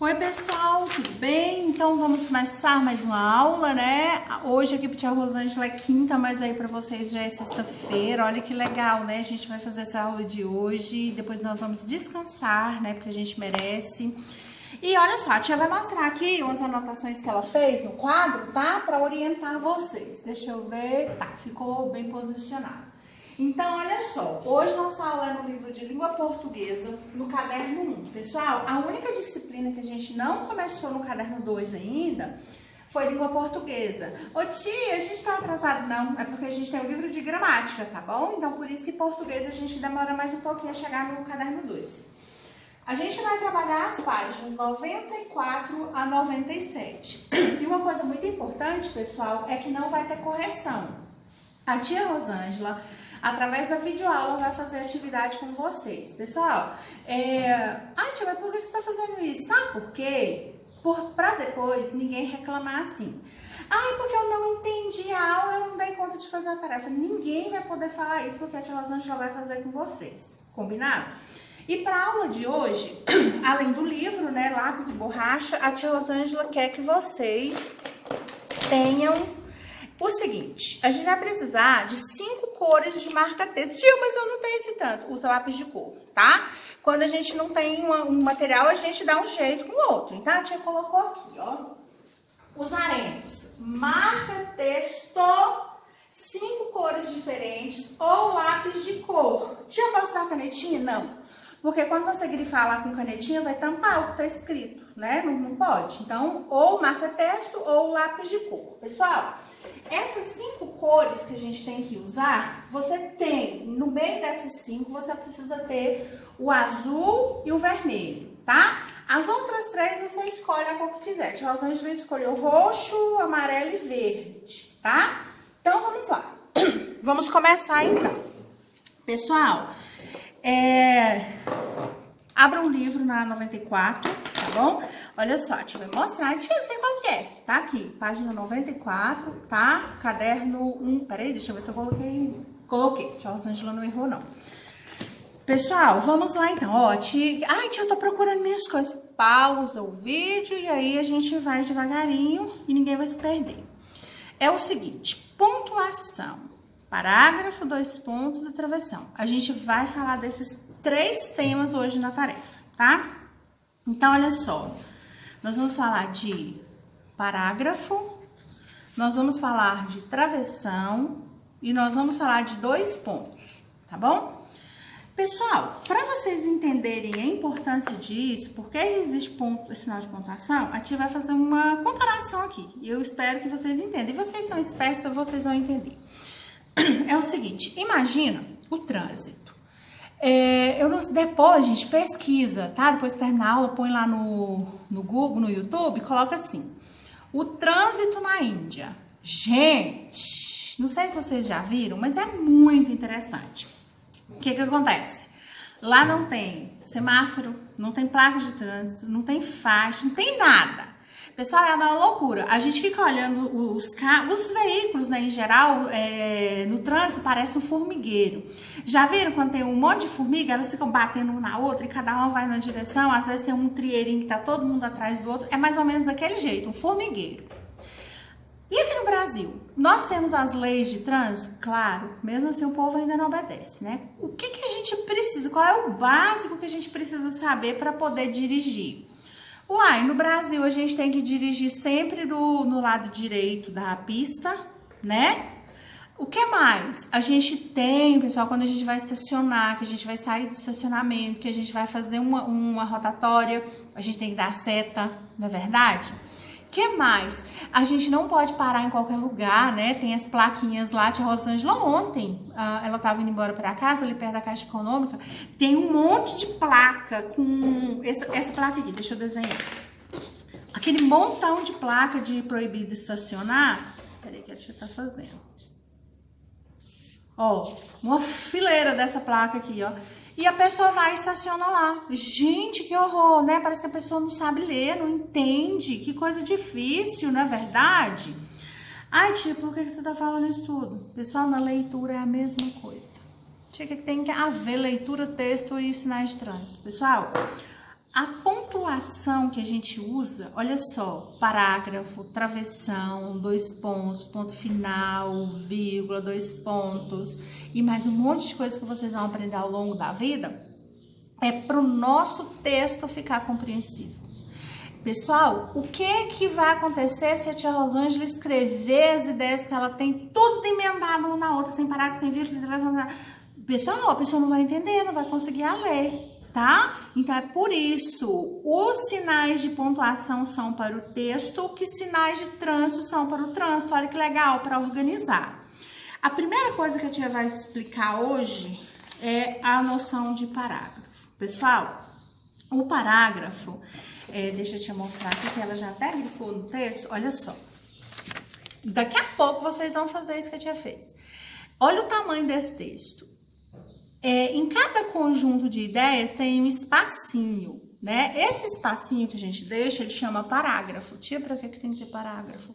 Oi pessoal, tudo bem? Então vamos começar mais uma aula, né? Hoje aqui pro Tia Rosângela é quinta, mas aí pra vocês já é sexta-feira. Olha que legal, né? A gente vai fazer essa aula de hoje, depois nós vamos descansar, né? Porque a gente merece. E olha só, a tia vai mostrar aqui umas anotações que ela fez no quadro, tá? Pra orientar vocês. Deixa eu ver. Tá, ficou bem posicionado. Então, olha só, hoje nossa aula é no livro de língua portuguesa, no caderno 1. Pessoal, a única disciplina que a gente não começou no caderno 2 ainda foi língua portuguesa. Ô tia, a gente tá atrasado? Não, é porque a gente tem o livro de gramática, tá bom? Então, por isso que português a gente demora mais um pouquinho a chegar no caderno 2. A gente vai trabalhar as páginas 94 a 97. E uma coisa muito importante, pessoal, é que não vai ter correção. A tia Rosângela, através da videoaula, vai fazer atividade com vocês. Pessoal, ai tia, mas por que você está fazendo isso? Sabe por quê? Para depois ninguém reclamar assim. Ai, porque eu não entendi a aula, eu não dei conta de fazer a tarefa. Ninguém vai poder falar isso, porque a tia Rosângela vai fazer com vocês. Combinado? E para a aula de hoje, além do livro, né, lápis e borracha, a tia Rosângela quer que vocês tenham o seguinte: a gente vai precisar de 5 cores de marca-texto. Tia, mas eu não tenho esse tanto. Usa lápis de cor, tá? Quando a gente não tem um material, a gente dá um jeito com o outro. Então, a tia colocou aqui, ó. Usaremos marca-texto, 5 cores diferentes ou lápis de cor. Tia, posso usar canetinha? Não. Porque quando você grifar lá com canetinha, vai tampar o que está escrito, né? Não pode. Então, ou marca-texto ou lápis de cor. Pessoal, essas 5 cores que a gente tem que usar, você tem, no meio dessas 5, você precisa ter o azul e o vermelho, tá? As outras 3, você escolhe a cor que quiser. Tia Rosângela escolheu roxo, amarelo e verde, tá? Então, vamos lá. Vamos começar, então. Pessoal, abra um livro na 94, tá bom? Olha só, deixa eu mostrar, tia, eu sei qual que é. Tá aqui, página 94, tá? Caderno 1. Peraí, deixa eu ver se eu coloquei. Coloquei, tia Rosângela não errou, não. Pessoal, vamos lá então. Ó, tia, ai, tia, eu tô procurando minhas coisas. Pausa o vídeo e aí a gente vai devagarinho e ninguém vai se perder. É o seguinte, pontuação, parágrafo, 2 pontos e travessão. A gente vai falar desses 3 temas hoje na tarefa, tá? Então, olha só. Nós vamos falar de parágrafo, nós vamos falar de travessão e nós vamos falar de 2 pontos, tá bom? Pessoal, para vocês entenderem a importância disso, por que existe sinal de pontuação, a tia vai fazer uma comparação aqui. E eu espero que vocês entendam. E vocês são espertos, vocês vão entender. É o seguinte, imagina o trânsito. Depois, gente, pesquisa, tá? Depois que terminar a aula, põe lá no Google, no YouTube, coloca assim: o trânsito na Índia. Gente, não sei se vocês já viram, mas é muito interessante. O que acontece? Lá não tem semáforo, não tem placa de trânsito, não tem faixa, não tem nada. Pessoal, é uma loucura. A gente fica olhando os veículos, né, em geral, no trânsito, parece um formigueiro. Já viram quando tem um monte de formiga, elas ficam batendo uma na outra e cada uma vai na direção? Às vezes tem um trieirinho que tá todo mundo atrás do outro. É mais ou menos daquele jeito, um formigueiro. E aqui no Brasil, nós temos as leis de trânsito? Claro, mesmo assim o povo ainda não obedece, né? O que a gente precisa? Qual é o básico que a gente precisa saber para poder dirigir? Uai, no Brasil a gente tem que dirigir sempre no lado direito da pista, né? O que mais? A gente tem, pessoal, quando a gente vai estacionar, que a gente vai sair do estacionamento, que a gente vai fazer uma rotatória, a gente tem que dar seta, não é verdade? O que mais? A gente não pode parar em qualquer lugar, né? Tem as plaquinhas lá, tia Rosângela ontem, ela tava indo embora para casa, ali perto da Caixa Econômica, tem um monte de placa com essa placa aqui, deixa eu desenhar. Aquele montão de placa de proibido estacionar. Peraí que a tia tá fazendo. Ó, uma fileira dessa placa aqui, ó. E a pessoa vai e estaciona lá. Gente, que horror, né? Parece que a pessoa não sabe ler, não entende. Que coisa difícil, não é verdade? Ai, tia, por que você tá falando isso tudo? Pessoal, na leitura é a mesma coisa. Tia, que tem que haver leitura, texto e sinais de trânsito. Pessoal, A pontuação que a gente usa, olha só, parágrafo, travessão, 2 pontos, ponto final, vírgula, 2 pontos e mais um monte de coisa que vocês vão aprender ao longo da vida, é para o nosso texto ficar compreensível. Pessoal, o que vai acontecer se a tia Rosângela escrever as ideias que ela tem tudo emendado uma na outra, sem parágrafo, sem vírgula, sem travessão? Pessoal, a pessoa não vai entender, não vai conseguir ler. Tá? Então é por isso, os sinais de pontuação são para o texto, que sinais de trânsito são para o trânsito. Olha que legal, para organizar. A primeira coisa que a tia vai explicar hoje é a noção de parágrafo. Pessoal, o parágrafo, deixa eu te mostrar aqui que ela já até grifou no texto, olha só. Daqui a pouco vocês vão fazer isso que a tia fez. Olha o tamanho desse texto. Em cada conjunto de ideias tem um espacinho, né? Esse espacinho que a gente deixa, ele chama parágrafo. Tia, pra que tem que ter parágrafo?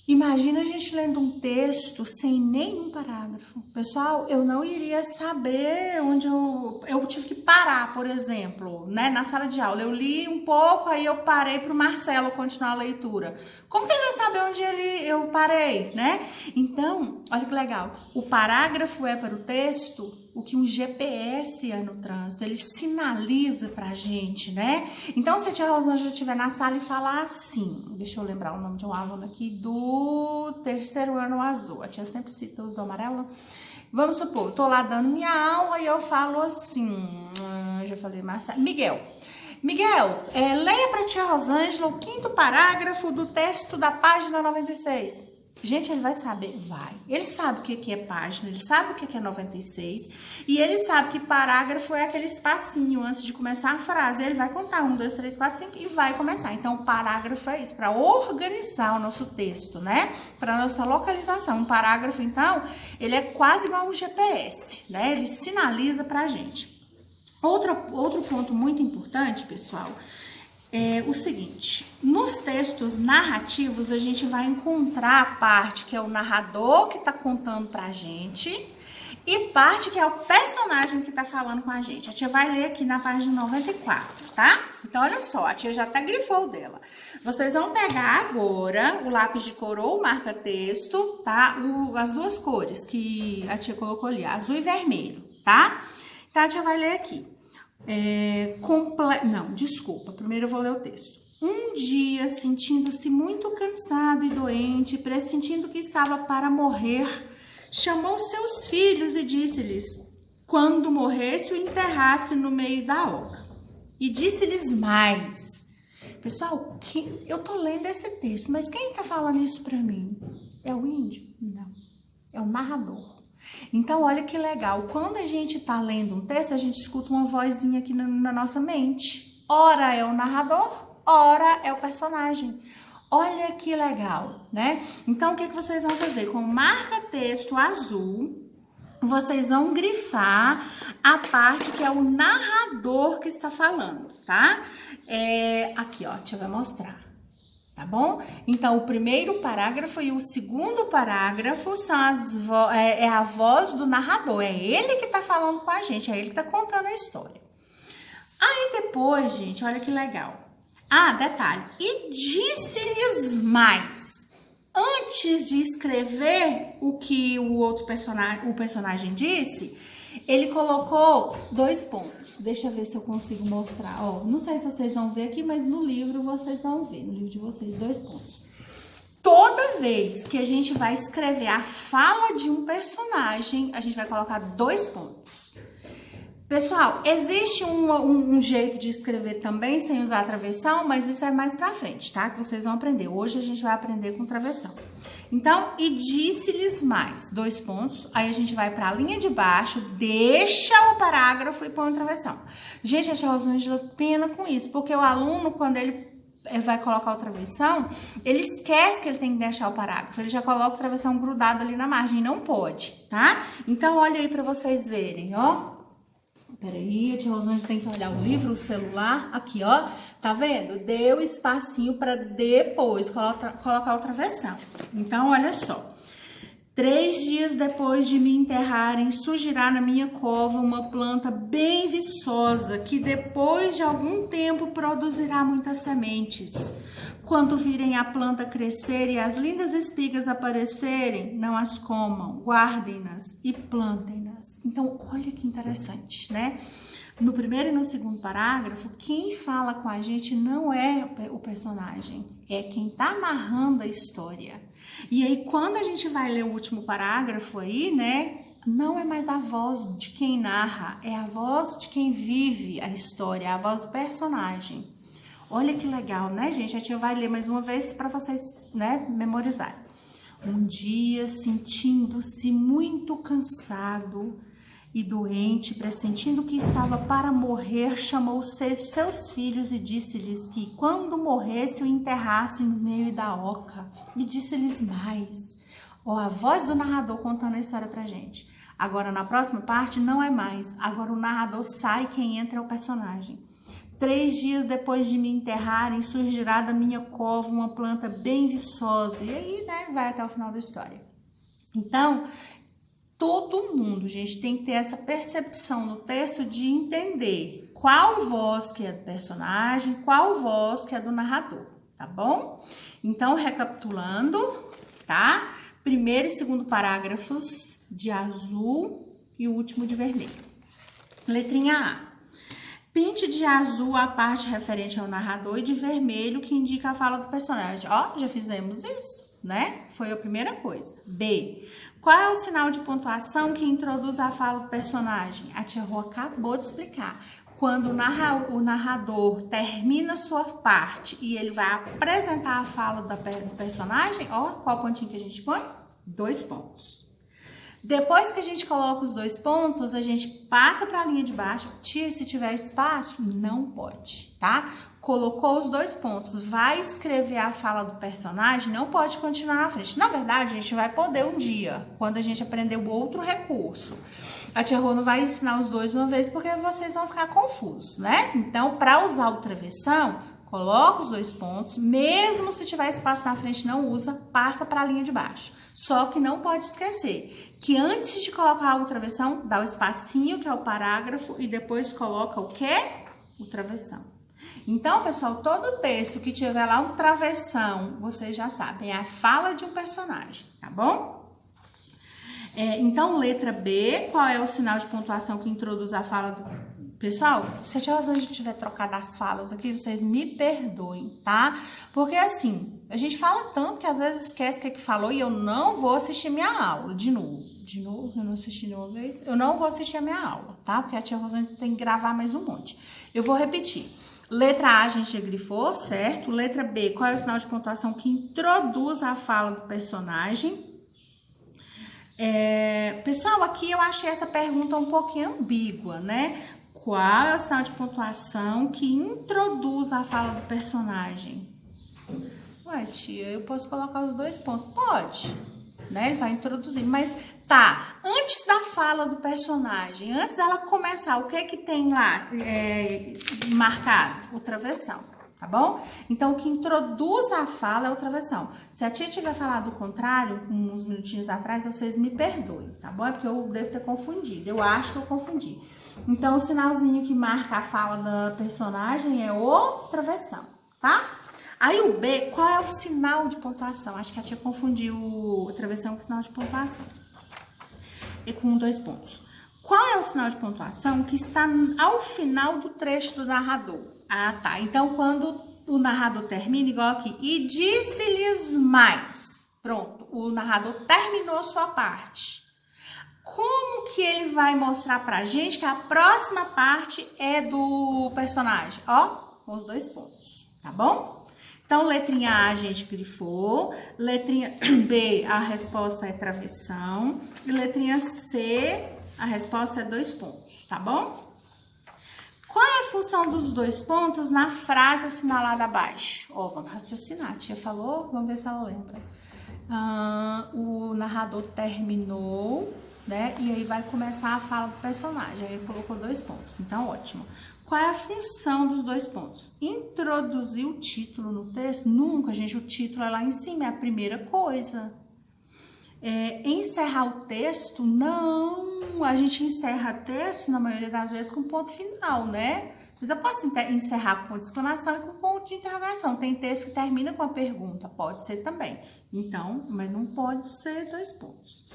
Imagina a gente lendo um texto sem nenhum parágrafo. Pessoal, eu não iria saber onde eu tive que parar, por exemplo, né? Na sala de aula. Eu li um pouco, aí eu parei para o Marcelo continuar a leitura. Como que ele vai saber onde eu parei, né? Então, olha que legal. O parágrafo é para o texto o que um GPS é no trânsito, ele sinaliza pra gente, né? Então, se a tia Rosângela estiver na sala e falar assim, deixa eu lembrar o nome de um aluno aqui do 3º ano azul, a tia sempre cita os do amarelo. Vamos supor, eu tô lá dando minha aula e eu falo assim, já falei, Marcelo, Miguel, leia pra tia Rosângela o 5º parágrafo do texto da página 96. Gente, ele vai saber? Vai. Ele sabe o que é página, ele sabe o que é 96 e ele sabe que parágrafo é aquele espacinho antes de começar a frase. Ele vai contar 1, 2, 3, 4, 5 e vai começar. Então, o parágrafo é isso, para organizar o nosso texto, né? Para nossa localização. Um parágrafo, então, ele é quase igual um GPS, né? Ele sinaliza pra gente. Outro ponto muito importante, pessoal, é o seguinte, nos textos narrativos a gente vai encontrar a parte que é o narrador que tá contando pra gente e parte que é o personagem que tá falando com a gente. A tia vai ler aqui na página 94, tá? Então, olha só, a tia já até grifou dela. Vocês vão pegar agora o lápis de cor ou marca-texto, tá? As duas cores que a tia colocou ali, azul e vermelho, tá? Então, a tia vai ler aqui. Não, desculpa, primeiro eu vou ler o texto. Um dia, sentindo-se muito cansado e doente, pressentindo que estava para morrer, chamou seus filhos e disse-lhes, quando morresse, o enterrasse no meio da oca. E disse-lhes mais. Pessoal, eu tô lendo esse texto, mas quem tá falando isso para mim? É o índio? Não, é o narrador. Então, olha que legal, quando a gente tá lendo um texto, a gente escuta uma vozinha aqui na nossa mente. Ora é o narrador, ora é o personagem. Olha que legal, né? Então, o que vocês vão fazer? Com marca-texto azul, vocês vão grifar a parte que é o narrador que está falando, tá? Aqui, ó, deixa eu mostrar. Tá bom? Então, o primeiro parágrafo e o segundo parágrafo são a voz do narrador. É ele que tá falando com a gente, é ele que tá contando a história. Aí depois, gente, olha que legal. Ah, detalhe. E disse-lhes mais. Antes de escrever o que o personagem disse, ele colocou 2 pontos. Deixa eu ver se eu consigo mostrar. Ó, não sei se vocês vão ver aqui, mas no livro vocês vão ver. No livro de vocês, 2 pontos. Toda vez que a gente vai escrever a fala de um personagem, a gente vai colocar 2 pontos. Pessoal, existe um jeito de escrever também sem usar travessão, mas isso é mais pra frente, tá? Que vocês vão aprender. Hoje a gente vai aprender com travessão. Então, e disse-lhes mais, 2 pontos. Aí a gente vai pra linha de baixo, deixa o parágrafo e põe o travessão. Gente, a tia Rosângela pena com isso, porque o aluno, quando ele vai colocar o travessão, ele esquece que ele tem que deixar o parágrafo. Ele já coloca o travessão grudado ali na margem, não pode, tá? Então, olha aí pra vocês verem, ó. Peraí, a tia Rosângela tem que olhar o livro, o celular, aqui, ó, tá vendo? Deu espacinho para depois colocar o travessão. Então, olha só. 3 dias depois de me enterrarem, surgirá na minha cova uma planta bem viçosa, que depois de algum tempo produzirá muitas sementes. Quando virem a planta crescer e as lindas espigas aparecerem, não as comam, guardem-nas e plantem-nas. Então, olha que interessante, né? No primeiro e no segundo parágrafo, quem fala com a gente não é o personagem, é quem tá narrando a história. E aí, quando a gente vai ler o último parágrafo aí, né, não é mais a voz de quem narra, é a voz de quem vive a história, é a voz do personagem. Olha que legal, né, gente? A gente vai ler mais uma vez para vocês, né, memorizarem. Um dia, sentindo-se muito cansado e doente, pressentindo que estava para morrer, chamou seus filhos e disse-lhes que quando morresse o enterrassem no meio da oca. E disse-lhes mais. Ó, a voz do narrador contando a história pra gente. Agora, na próxima parte, não é mais. Agora o narrador sai, quem entra é o personagem. 3 dias depois de me enterrarem, surgirá da minha cova uma planta bem viçosa. E aí, né, vai até o final da história. Então, todo mundo, gente, tem que ter essa percepção no texto de entender qual voz que é do personagem, qual voz que é do narrador, tá bom? Então, recapitulando, tá? Primeiro e segundo parágrafos de azul e o último de vermelho. Letrinha A. Pinte de azul a parte referente ao narrador e de vermelho que indica a fala do personagem. Ó, já fizemos isso, né? Foi a primeira coisa. B. Qual é o sinal de pontuação que introduz a fala do personagem? A tia Rô acabou de explicar. Quando o narrador termina sua parte e ele vai apresentar a fala do personagem, ó, qual pontinho que a gente põe? 2 pontos. Depois que a gente coloca os 2 pontos, a gente passa para a linha de baixo. Tia, se tiver espaço, não pode, tá? Colocou os 2 pontos, vai escrever a fala do personagem, não pode continuar na frente. Na verdade, a gente vai poder um dia, quando a gente aprender o outro recurso. A tia Rô não vai ensinar os dois uma vez, porque vocês vão ficar confusos, né? Então, para usar o travessão, coloca os 2 pontos, mesmo se tiver espaço na frente, não usa, passa para a linha de baixo. Só que não pode esquecer que antes de colocar o travessão, dá o espacinho, que é o parágrafo, e depois coloca o quê? O travessão. Então, pessoal, todo texto que tiver lá um travessão, vocês já sabem, é a fala de um personagem, tá bom? Então, letra B, qual é o sinal de pontuação que introduz a fala do... Pessoal, se a gente tiver trocado as falas aqui, vocês me perdoem, tá? Porque assim, a gente fala tanto que às vezes esquece o que falou e eu não vou assistir minha aula de novo. De novo, eu não assisti nenhuma vez. Eu não vou assistir a minha aula, tá? Porque a tia Rosane tem que gravar mais um monte. Eu vou repetir. Letra A a gente já grifou, certo? Letra B, qual é o sinal de pontuação que introduz a fala do personagem? Pessoal, aqui eu achei essa pergunta um pouquinho ambígua, né? Qual é o sinal de pontuação que introduz a fala do personagem? Ué, tia, eu posso colocar os 2 pontos? Pode, né? Ele vai introduzir, mas tá, antes da fala do personagem, antes dela começar, o que é que tem lá marcado? O travessão, tá bom? Então, o que introduz a fala é o travessão. Se a tia tiver falado o contrário, uns minutinhos atrás, vocês me perdoem, tá bom? É porque eu devo ter confundido, eu acho que eu confundi. Então, o sinalzinho que marca a fala da personagem é o travessão, tá? Aí o B, qual é o sinal de pontuação? Acho que a tia confundiu o travessão com o sinal de pontuação. E com 2 pontos. Qual é o sinal de pontuação que está ao final do trecho do narrador? Ah, tá. Então, quando o narrador termina, igual aqui, e disse-lhes mais. Pronto, o narrador terminou sua parte. Como que ele vai mostrar pra gente que a próxima parte é do personagem? Ó, com os 2 pontos, tá bom? Então, letrinha A a gente grifou, letrinha B a resposta é travessão e letrinha C a resposta é 2 pontos, tá bom? Qual é a função dos 2 pontos na frase assinalada abaixo? Ó, vamos raciocinar, a tia falou, vamos ver se ela lembra. O narrador terminou, né? E aí vai começar a fala do personagem. Aí ele colocou 2 pontos. Então, ótimo. Qual é a função dos 2 pontos? Introduzir o título no texto? Nunca, gente. O título é lá em cima, é a primeira coisa. Encerrar o texto? Não, a gente encerra texto, na maioria das vezes, com ponto final, né? Mas eu posso encerrar com ponto de exclamação e com ponto de interrogação. Tem texto que termina com a pergunta, pode ser também. Então, mas não pode ser 2 pontos.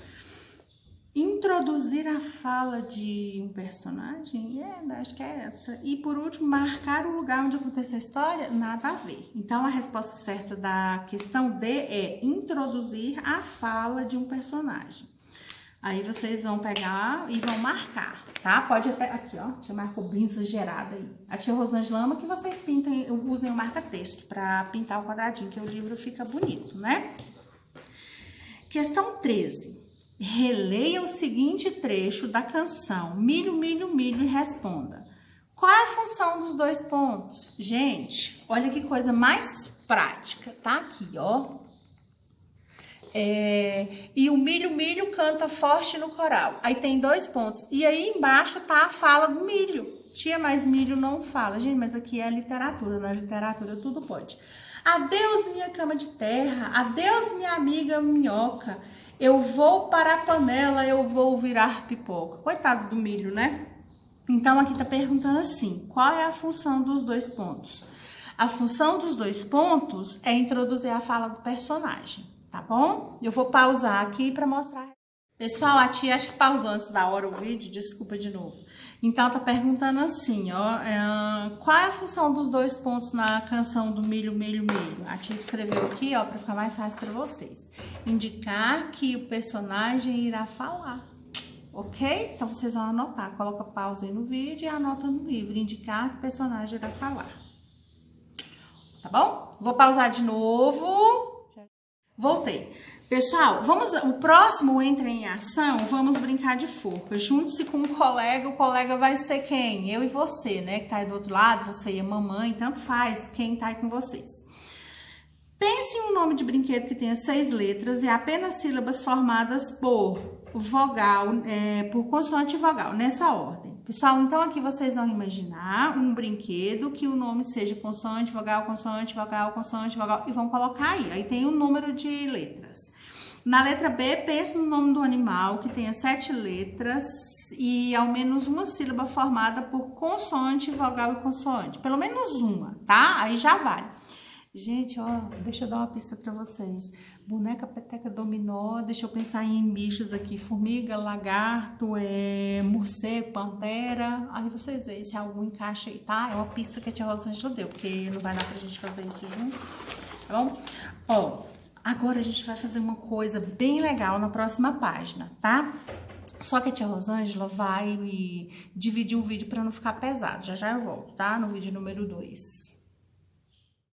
Introduzir a fala de um personagem? Acho que é essa. E por último, marcar o lugar onde aconteceu a história? Nada a ver. Então, a resposta certa da questão D é introduzir a fala de um personagem. Aí vocês vão pegar e vão marcar, tá? Pode até... Aqui, ó. Tia marcou bem exagerada aí. A tia Rosângela ama que vocês usem o marca-texto para pintar o quadradinho, que o livro fica bonito, né? Questão 13. Releia o seguinte trecho da canção Milho, Milho, Milho e responda. Qual é a função dos 2 pontos? Gente, olha que coisa mais prática. Tá aqui, ó. E o milho, milho canta forte no coral. Aí tem 2 pontos. E aí embaixo tá a fala do milho. Tia, mas milho não fala. Gente, mas aqui é literatura. Na literatura tudo pode. Adeus, minha cama de terra. Adeus, minha amiga minhoca. Eu vou para a panela, eu vou virar pipoca. Coitado do milho, né? Então, aqui tá perguntando assim, qual é a função dos 2 pontos? A função dos 2 pontos é introduzir a fala do personagem, tá bom? Eu vou pausar aqui para mostrar. Pessoal, a tia acho que pausou antes da hora o vídeo, desculpa de novo. Então, tá perguntando assim, ó, qual é a função dos 2 pontos na canção do Milho, Milho, Milho? A tia escreveu aqui, ó, para ficar mais fácil para vocês. Indicar que o personagem irá falar, ok? Então, vocês vão anotar, coloca pausa aí no vídeo e anota no livro. Indicar que o personagem irá falar. Tá bom? Vou pausar de novo. Voltei. Pessoal, o próximo Entra em Ação, vamos brincar de forca. Junte-se com um colega, o colega vai ser quem? Eu e você, né? Que tá aí do outro lado, você e a mamãe, tanto faz quem tá aí com vocês. Pense em um nome de brinquedo que tenha 6 letras e apenas sílabas formadas por vogal, por consoante e vogal, nessa ordem. Pessoal, então aqui vocês vão imaginar um brinquedo que o nome seja consoante, vogal, consoante, vogal, consoante, vogal e vão colocar aí. Aí tem um número de letras. Na letra B, pense no nome do animal que tenha 7 letras e ao menos uma sílaba formada por consoante, vogal e consoante. Pelo menos uma, tá? Aí já vale. Gente, ó, deixa eu dar uma pista pra vocês. Boneca, peteca, dominó, deixa eu pensar em bichos aqui. Formiga, lagarto, morcego, pantera. Aí vocês veem se algum encaixa aí, tá? É uma pista que a tia Rosângela deu, porque não vai dar pra gente fazer isso junto, tá bom? Ó, agora a gente vai fazer uma coisa bem legal na próxima página, tá? Só que a tia Rosângela vai dividir o vídeo pra não ficar pesado. Já já eu volto, tá? No vídeo número 2.